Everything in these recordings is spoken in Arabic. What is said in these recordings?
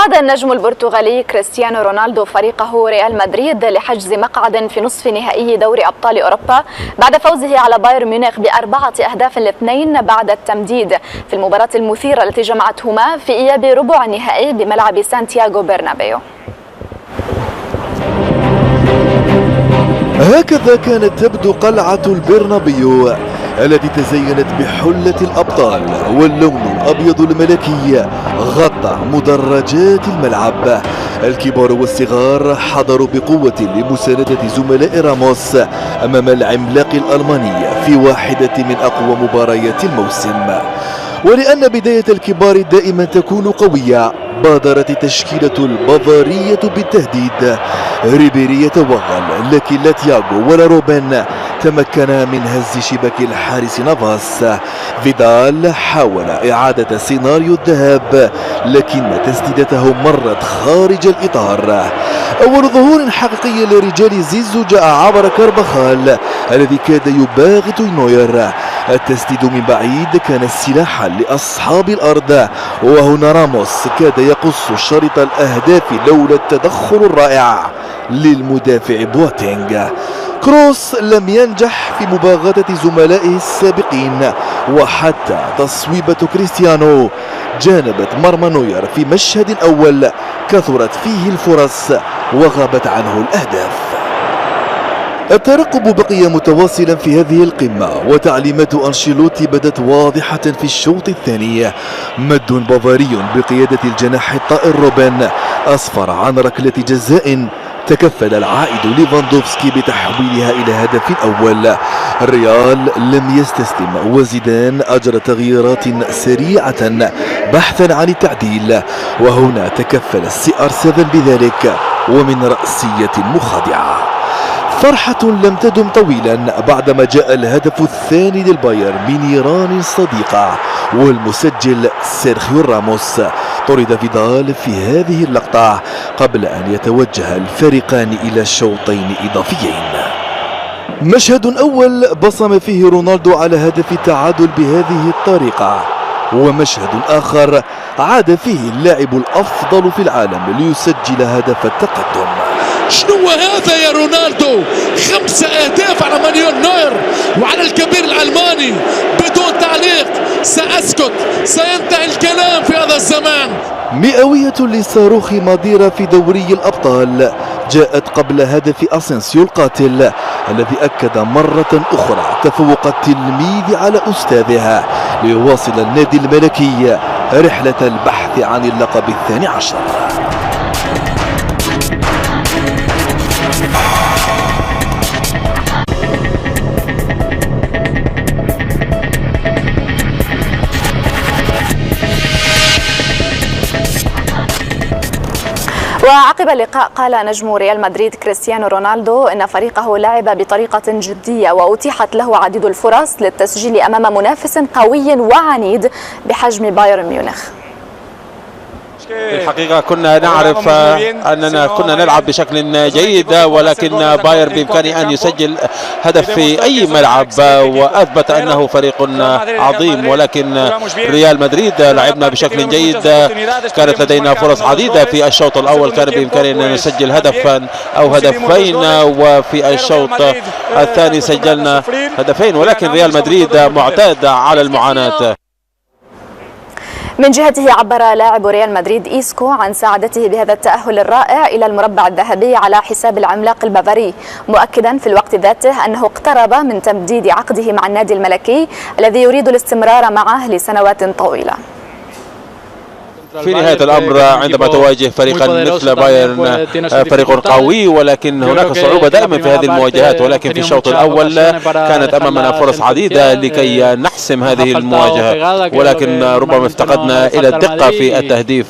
استبعد النجم البرتغالي كريستيانو رونالدو فريقه ريال مدريد لحجز مقعد في نصف نهائي دوري أبطال أوروبا بعد فوزه على بايرن ميونخ ب4-2 بعد التمديد في المباراة المثيرة التي جمعتهما في إياب ربع النهائي بملعب سانتياغو برنابيو. هكذا كانت تبدو قلعة البرنابيو التي تزينت بحلة الأبطال، واللون الأبيض الملكي غطى مدرجات الملعب. الكبار والصغار حضروا بقوة لمساندة زملاء راموس أمام العملاق الألماني في واحدة من أقوى مباريات الموسم. ولأن بداية الكبار دائما تكون قوية، بادرت التشكيلة البافارية بالتهديد. ريبيري يتوغل، لكن لا تياغو ولا روبن تمكن من هز شباك الحارس نافاس. فيدال حاول إعادة سيناريو الذهاب، لكن تسديدته مرت خارج الإطار. أول ظهور حقيقي لرجال زيزو جاء عبر كارباخال الذي كاد يباغت نوير. التسديد من بعيد كان سلاحا لأصحاب الأرض، وهنا راموس كاد يقص شريط الأهداف لولا التدخل الرائع للمدافع بواتينغ. كروس لم ينجح في مباغتة زملائه السابقين، وحتى تصويبة كريستيانو جانبت مرمى نوير في مشهد أول كثرت فيه الفرص وغابت عنه الأهداف. الترقب بقي متواصلا في هذه القمة، وتعليمات أنشيلوتي بدت واضحة في الشوط الثاني. مد بافاري بقيادة الجناح الطائر روبن أسفر عن ركلة جزاء تكفل العائد ليفاندوفسكي بتحويلها إلى هدف أول. الريال لم يستسلم، وزيدان أجرى تغييرات سريعة بحثا عن التعديل، وهنا تكفل CR7 بذلك ومن رأسية مخادعة. فرحة لم تدم طويلا بعدما جاء الهدف الثاني للبايرن بنيران صديقة، والمسجل سيرخيو راموس. طرد فيدال في هذه اللقطة قبل أن يتوجه الفريقان إلى شوطين إضافيين. مشهد أول بصم فيه رونالدو على هدف التعادل بهذه الطريقة، ومشهد آخر عاد فيه اللاعب الأفضل في العالم ليسجل هدف التقدم. شنو هذا يا رونالدو؟ 5 أهداف على مانويل نوير وعلى الكبير الألماني. بدون تعليق سأسكت، سينتهي الكلام في هذا الزمان. مئوية لصاروخ ماديرا في دوري الأبطال جاءت قبل هدف أسينسيو القاتل الذي أكد مرة أخرى تفوق التلميذ على أستاذها ليواصل النادي الملكي رحلة البحث عن اللقب 12. وعقب اللقاء قال نجم ريال مدريد كريستيانو رونالدو إن فريقه لعب بطريقة جدية وأتيحت له عديد الفرص للتسجيل أمام منافس قوي وعنيد بحجم بايرن ميونخ. في الحقيقة كنا نعرف أننا كنا نلعب بشكل جيد، ولكن بايرن بإمكانه أن يسجل هدف في أي ملعب، وأثبت أنه فريق عظيم. ولكن ريال مدريد لعبنا بشكل جيد، كانت لدينا فرص عديدة في الشوط الأول، كان بإمكاننا أن نسجل هدفا أو هدفين، وفي الشوط الثاني سجلنا هدفين، ولكن ريال مدريد معتاد على المعاناة. من جهته عبر لاعب ريال مدريد إيسكو عن سعادته بهذا التأهل الرائع إلى المربع الذهبي على حساب العملاق البافاري، مؤكدا في الوقت ذاته أنه اقترب من تمديد عقده مع النادي الملكي الذي يريد الاستمرار معه لسنوات طويلة. في نهاية الأمر عندما تواجه فريقا مثل بايرن فريق قوي، ولكن هناك صعوبة دائما في هذه المواجهات، ولكن في الشوط الأول كانت أمامنا فرص عديدة لكي نحسم هذه المواجهة، ولكن ربما افتقدنا إلى الدقة في التهديف،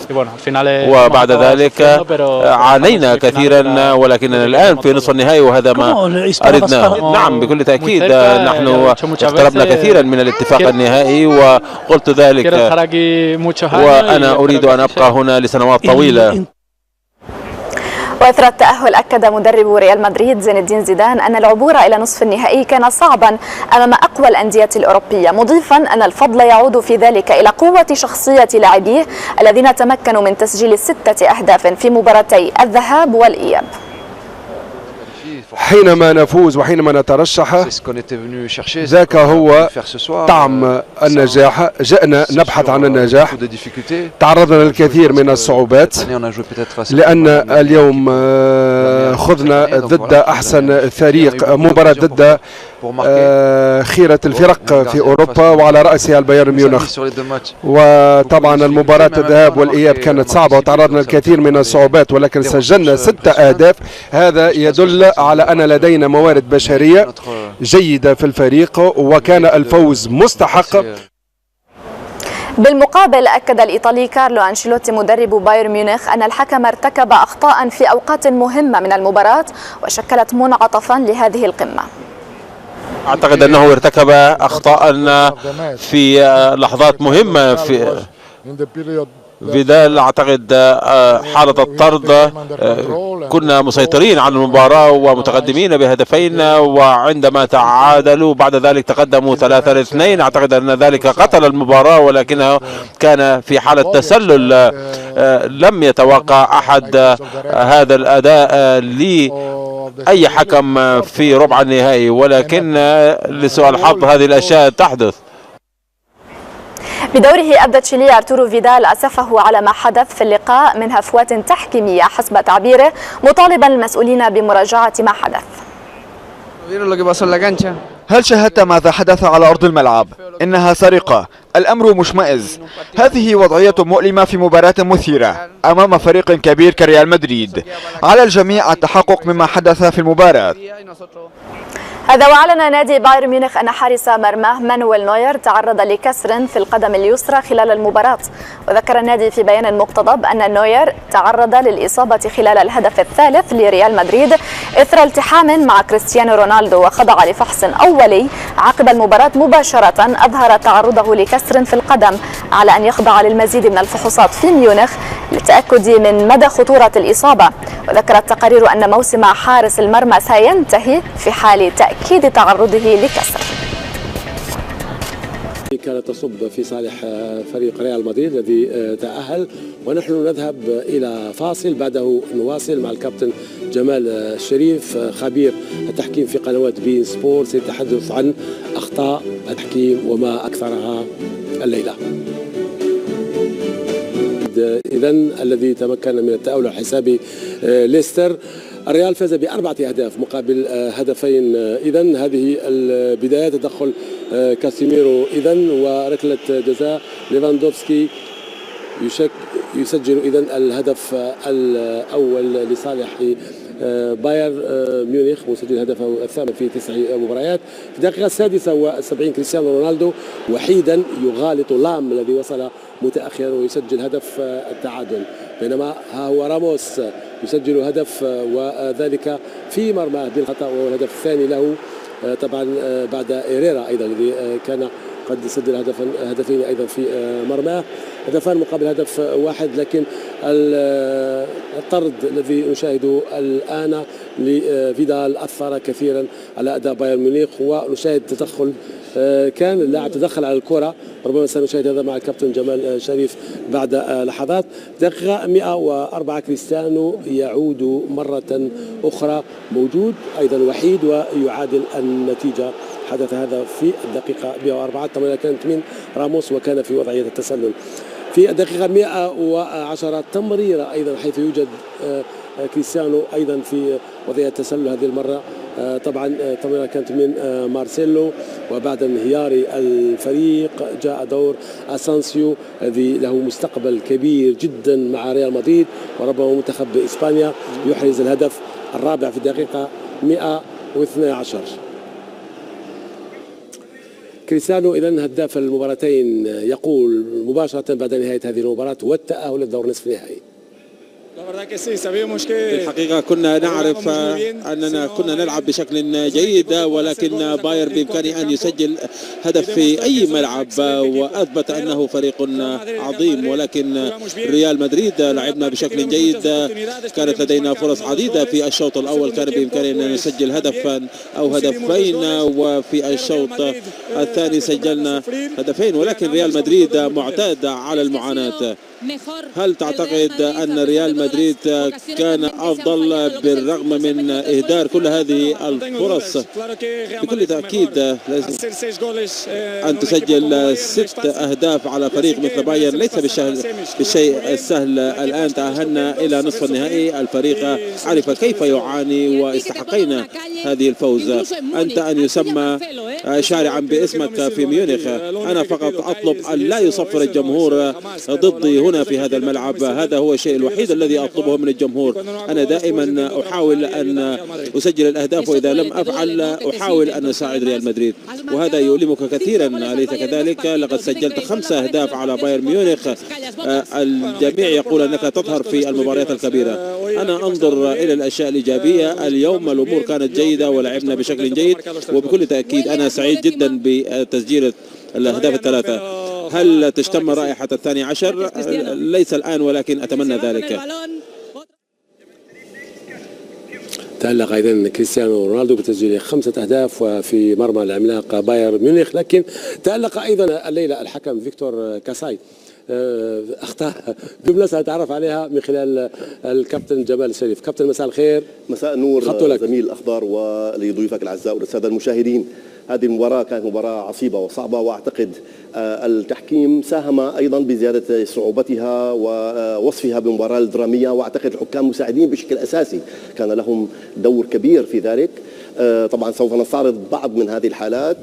وبعد ذلك عانينا كثيرا، ولكننا الآن في نصف النهائي وهذا ما أردناه. نعم بكل تأكيد نحن اقتربنا كثيرا من الاتفاق النهائي، وقلت ذلك وأنا أريد أن أبقى هنا لسنوات طويلة. وإثر التأهل أكد مدرب ريال مدريد زين الدين زيدان أن العبور إلى نصف النهائي كان صعبا أمام أقوى الأندية الأوروبية، مضيفا أن الفضل يعود في ذلك إلى قوة شخصية لاعبيه الذين تمكنوا من تسجيل 6 أهداف في مباراتي الذهاب والإياب. حينما نفوز وحينما نترشح ذاك هو طعم النجاح. جئنا نبحث عن النجاح، تعرضنا للكثير من الصعوبات لأن اليوم خضنا ضد أحسن فريق، مباراة ضد خيرة الفرق في أوروبا وعلى رأسها البايرن ميونخ. وطبعا المباراة الذهاب والإياب كانت صعبة وتعرضنا للكثير من الصعوبات، ولكن سجلنا 6 أهداف. هذا يدل على أن لدينا موارد بشرية جيدة في الفريق وكان الفوز مستحق. بالمقابل أكد الإيطالي كارلو أنشيلوتي مدرب بايرن ميونخ أن الحكم ارتكب أخطاء في أوقات مهمة من المباراة وشكلت منعطفا لهذه القمة. أعتقد أنه ارتكب أخطاء في لحظات مهمة في فيدال. أعتقد حالة الطرد كنا مسيطرين على المباراة ومتقدمين بهدفين، وعندما تعادلوا بعد ذلك تقدموا 3-2. أعتقد أن ذلك قتل المباراة، ولكنه كان في حالة تسلل. لم يتوقع أحد هذا الأداء لأي حكم في ربع النهائي، ولكن لسوء الحظ هذه الأشياء تحدث. بدوره أبدى تشيلي أرتورو فيدال أسفه على ما حدث في اللقاء من هفوات تحكيمية حسب تعبيره، مطالبا المسؤولين بمراجعة ما حدث. هل شاهدت ماذا حدث على أرض الملعب؟ إنها سرقة، الأمر مشمئز. هذه وضعية مؤلمة في مباراة مثيرة أمام فريق كبير كريال مدريد. على الجميع التحقق مما حدث في المباراة. هذا وأعلن نادي بايرن ميونخ أن حارس مرماه مانويل نوير تعرض لكسر في القدم اليسرى خلال المباراة. وذكر النادي في بيان مقتضب أن نوير تعرض للإصابة خلال الهدف الثالث لريال مدريد إثر التحام مع كريستيانو رونالدو، وخضع لفحص أولي عقب المباراة مباشرة أظهر تعرضه لكسر في القدم، على أن يخضع للمزيد من الفحوصات في ميونخ للتأكد من مدى خطورة الإصابة. وذكرت التقارير أن موسم حارس المرمى سينتهي في حال تأكيد تعرضه لكسر. كانت تصب في صالح فريق ريال مدريد الذي تأهل، ونحن نذهب إلى فاصل بعده نواصل مع الكابتن جمال الشريف خبير التحكيم في قنوات بين سبورت، سيتحدث عن أخطاء التحكيم وما أكثرها الليلة. إذن الذي تمكن من التأهل على حساب ليستر. الريال فاز ب4 أهداف مقابل هدفين. إذن هذه البداية، تدخل كاسيميرو إذن وركلة جزاء ليفاندوفسكي يسجل إذن الهدف الأول لصالح بايرن ميونخ، مسجل هدفه الثامن في 9 مباريات. في الدقيقة 76 كريستيانو رونالدو وحيدا يغالط لام الذي وصل متأخرا ويسجل هدف التعادل، بينما ها هو راموس يسجل هدف وذلك في مرماه بالخطأ، وهو الهدف الثاني له طبعا بعد إيريرا أيضا الذي كان قد سجل هدفين أيضا في مرماه، هدفان مقابل هدف واحد. لكن الطرد الذي نشاهده الآن لفيدال أثر كثيرا على أداء بايرن ميونخ، ونشاهد تدخل كان اللاعب تدخل على الكرة، ربما سنشاهد هذا مع الكابتن جمال شريف بعد لحظات. دقيقة 104 كريستيانو يعود مرة أخرى، موجود أيضا وحيد ويعادل النتيجة. حدث هذا في الدقيقة 104. التمريرة كانت من راموس وكان في وضعية التسلل. في الدقيقة 110 تمريرة أيضا حيث يوجد كريستيانو أيضا في وضعية التسلل هذه المرة. طبعا التمريرة كانت من مارسيلو، وبعد انهيار الفريق جاء دور أسانسيو الذي له مستقبل كبير جدا مع ريال مدريد وربما منتخب إسبانيا، يحرز الهدف الرابع في الدقيقة 112. كريستيانو إذن هداف المباراتين يقول مباشرة بعد نهاية هذه المباراة والتأهل للدور نصف النهائي. في الحقيقة كنا نعرف أننا كنا نلعب بشكل جيد، ولكن باير بإمكانه أن يسجل هدف في أي ملعب، وأثبت أنه فريق عظيم. ولكن ريال مدريد لعبنا بشكل جيد، كانت لدينا فرص عديدة في الشوط الأول، كان بإمكاننا أن نسجل هدفا أو هدفين، وفي الشوط الثاني سجلنا هدفين. ولكن ريال مدريد معتاد على المعاناة. هل تعتقد أن ريال مدريد كان أفضل بالرغم من إهدار كل هذه الفرص؟ بكل تأكيد أن تسجل 6 أهداف على فريق مثل بايرن ليس بالشيء السهل. الآن تأهلنا إلى نصف النهائي، الفريق عرف كيف يعاني واستحقينا هذه الفوز. أنت أن يسمى شارعا باسمك في ميونخ، أنا فقط أطلب أن لا يصفر الجمهور ضدي هنا في هذا الملعب، هذا هو الشيء الوحيد الذي أطلبه من الجمهور. أنا دائما أحاول أن أسجل الأهداف، وإذا لم أفعل أحاول أن أساعد ريال مدريد، وهذا يؤلمك كثيرا أليس كذلك؟ لقد سجلت 5 أهداف على بايرن ميونخ، الجميع يقول أنك تظهر في المباريات الكبيرة. أنا أنظر إلى الأشياء الإيجابية، اليوم الأمور كانت جيدة ولعبنا بشكل جيد، وبكل تأكيد أنا سعيد جدا بتسجيل الأهداف ال3. هل تشتم رائحة 12؟ ليس الآن، ولكن أتمنى ذلك. تألق أيضا كريستيانو رونالدو بتسجيل 5 أهداف في مرمى العملاق بايرن ميونخ، لكن تألق أيضا الليلة الحكم فيكتور كاساي، أخطاء جملة سأتعرف عليها من خلال الكابتن جمال الشريف. كابتن مساء الخير. مساء النور زميل الأخضر ولضيوفك الأعزاء والسادة المشاهدين. هذه المباراة كانت مباراة عصيبة وصعبة، وأعتقد التحكيم ساهم أيضا بزيادة صعوبتها ووصفها بمباراة درامية، وأعتقد الحكام مساعدين بشكل أساسي كان لهم دور كبير في ذلك. طبعا سوف نستعرض بعض من هذه الحالات،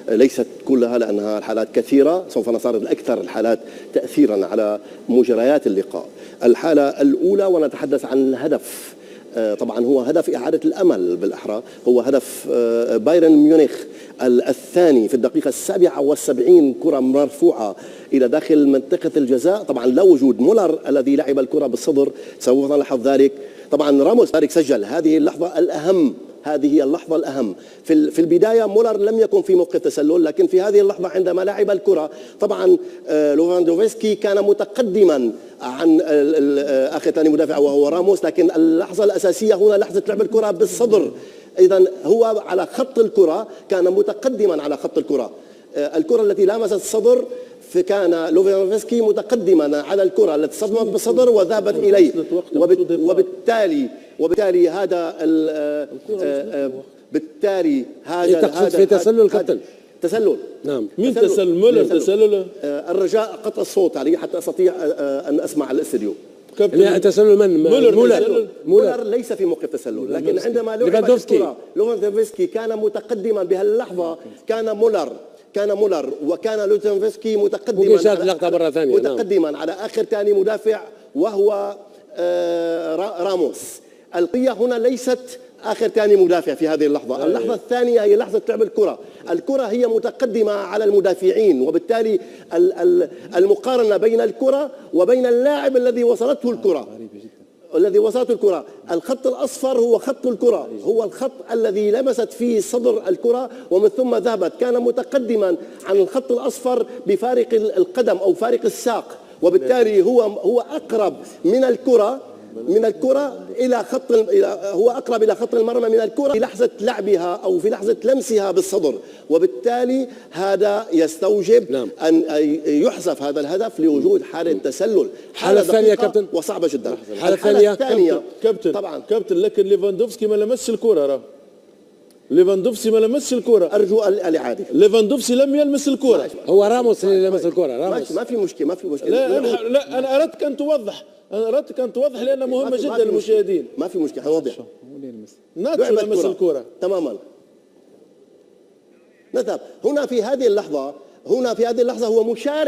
ليست كلها لأنها حالات كثيرة، سوف نستعرض أكثر الحالات تأثيرا على مجريات اللقاء. الحالة الأولى ونتحدث عن الهدف، طبعا هو هدف إعادة الأمل بالأحرى، هو هدف بايرن ميونخ الثاني في الدقيقة 77، كرة مرفوعة إلى داخل منطقة الجزاء، طبعا لا وجود مولر الذي لعب الكرة بالصدر، سوف نلاحظ ذلك. طبعا راموس سجل هذه اللحظة الأهم، هذه هي اللحظة الأهم. في البداية مولر لم يكن في موقف تسلل، لكن في هذه اللحظة عندما لعب الكرة طبعا ليفاندوفسكي كان متقدما عن آخر ثاني مدافع وهو راموس، لكن اللحظة الأساسية هنا لحظة لعب الكرة بالصدر. إذا هو على خط الكرة كان متقدما على خط الكرة، الكرة التي لامست الصدر فكان لوفاندوفسكي متقدما على الكرة التي صدمت بالصدر وذهبت إليه، وبالتالي هذا بالتالي هذا تقصد في تسلل كابتن؟ تسلل. نعم. مين تسلل؟ مولر تسلل؟ الرجاء قطع الصوت علي حتى استطيع ان اسمع الاستديو. كابتن تسلل من؟ مولر ليس في موقف تسلل، لكن عندما لوفاندوفسكي كان متقدما بهاللحظة، كان مولر وكان لوفاندوفسكي متقدما على آخر ثاني مدافع وهو راموس. القضية هنا ليست آخر ثاني مدافع في هذه اللحظة، اللحظة الثانية هي لحظة لعب الكرة هي متقدمة على المدافعين، وبالتالي المقارنة بين الكرة وبين اللاعب الذي وصلته الكرة، الخط الأصفر هو خط الكرة، هو الخط الذي لمست فيه صدر الكرة ومن ثم ذهبت، كان متقدما عن الخط الأصفر بفارق القدم أو فارق الساق، وبالتالي هو أقرب من الكرة إلى هو أقرب إلى خط المرمى من الكرة في لحظة لعبها أو في لحظة لمسها بالصدر، وبالتالي هذا يستوجب أن يحذف هذا الهدف لوجود حالة تسلل. حالة ثانية كابتن وصعبة جدا. الحالة الثانية كابتن طبعا كابتن، لكن ليفاندوفسكي ما لمسش الكرة، ليفاندوفسكي ما لمسش الكرة. أرجو الإعادة. ليفاندوفسكي لم يلمس الكرة، هو راموس اللي لمس الكرة. راموس ما في مشكلة. لا أنا أردت أن توضح لأنها مهمة جدا للمشاهدين. ما في مشكلة، هوضح. ناتشو لمس الكرة تماما. نذهب هنا في هذه اللحظة هو مشارك